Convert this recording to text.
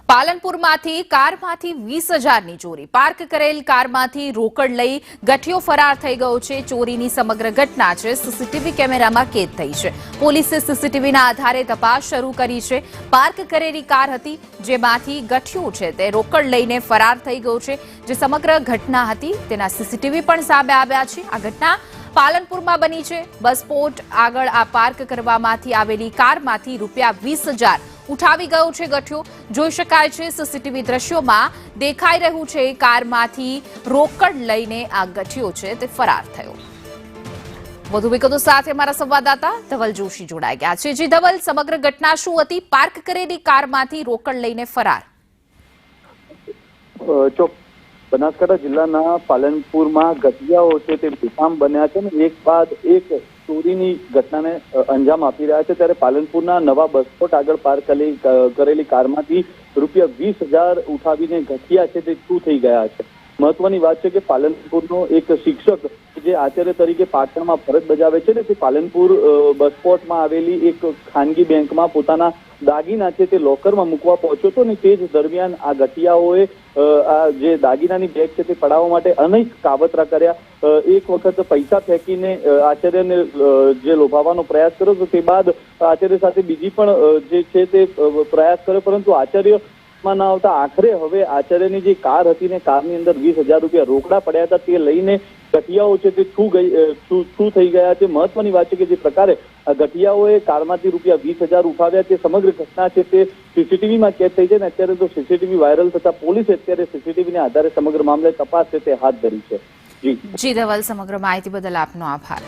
પાલનપુરમાંથી કારમાંથી 20,000ની ચોરી, પાર્ક કરેલ કારમાંથી રોકડ લઈ ગઠિયો ફરાર થઈ ગયો છે। ચોરીની સમગ્ર ઘટના છે સીસીટીવી કેમેરામાં કેદ થઈ છે। પોલીસે સીસીટીવીના આધારે તપાસ શરૂ કરી છે। પાર્ક કરેલી કાર હતી જેમાંથી ગઠિયો છે તે રોકડ લઈને ફરાર થઈ ગયો છે। જે સમગ્ર ઘટના હતી તેના સીસીટીવી પણ સામે આવ્યા છે। આ ઘટના પાલનપુરમાં બની છે। બસ સ્પોટ આગળ આ પાર્ક કરવામાંથી આવેલી કારમાંથી ₹20,000 ઉઠાવી ગયો છે ગઠિયો। જોઈ શકાય છે સીસીટીવી દ્રશ્યોમાં દેખાઈ રહ્યું છે કારમાંથી રોકડ લઈને આ ગઠિયો છે તે ફરાર થયો। વધુ વિગતો સાથે અમારા સંવાદદાતા ધવલ જોશી જોડાઈ ગયા છે। જી ધવલ, સમગ્ર ઘટના શું હતી? પાર્ક કરેલી કારમાંથી રોકડ લઈને ફરાર। બનાસકાંઠા જિલ્લાના પાલનપુરમાં ગઠિયાઓ છે તે બેફામ બન્યા છે ને એક બાદ એક ચોરીની ઘટનાને અંજામ આપી રહ્યા છે। ત્યારે પાલનપુરના નવા બસ સ્પોટ આગળ પાર્ક કરેલી કારમાંથી ₹20,000 ઉઠાવીને ગઠિયા છે તે શું થઈ ગયા છે। મહત્વની વાત છે કે પાલનપુરનો એક શિક્ષક જે આચાર્ય તરીકે પાટણમાં ફરજ બજાવે છે ને તે પાલનપુર બસ સ્પોટમાં આવેલી એક ખાનગી બેંકમાં પોતાના દાગીના છે તે લોકરમાં મૂકવા પહોંચ્યો હતો ને તે જ દરમિયાન આ ગઠિયાઓએ આ જે દાગીનાની બેગ છે તે પડાવવા માટે અનેક કાવતરા કર્યા। એક વખત પૈસા ફેંકીને આચાર્યને જે લોભાવવાનો પ્રયાસ કર્યો તો તે બાદ આચાર્ય સાથે બીજી પણ જે છે તે પ્રયાસ કર્યો, પરંતુ આચાર્ય માં ના આવતા આખરે હવે આચાર્યની જે કાર હતી ને કારની અંદર ₹20,000 રોકડા પડ્યા હતા તે લઈને ગઠિયાઓ છે તે છૂ થઈ ગયા છે। મહત્વની વાત છે કે જે પ્રકારે ગઠિયાઓએ કારમાંથી ₹20,000 ઉઠાવ્યા તે સમગ્ર ઘટના છે તે સીસીટીવીમાં કેદ થઈ છે ને અત્યારે તો સીસીટીવી વાયરલ થતા પોલીસે અત્યારે સીસીટીવીના આધારે સમગ્ર મામલે તપાસ છે તે હાથ ધરી છે। જી ધવલ, સમગ્ર માહિતી બદલ આપનો આભાર।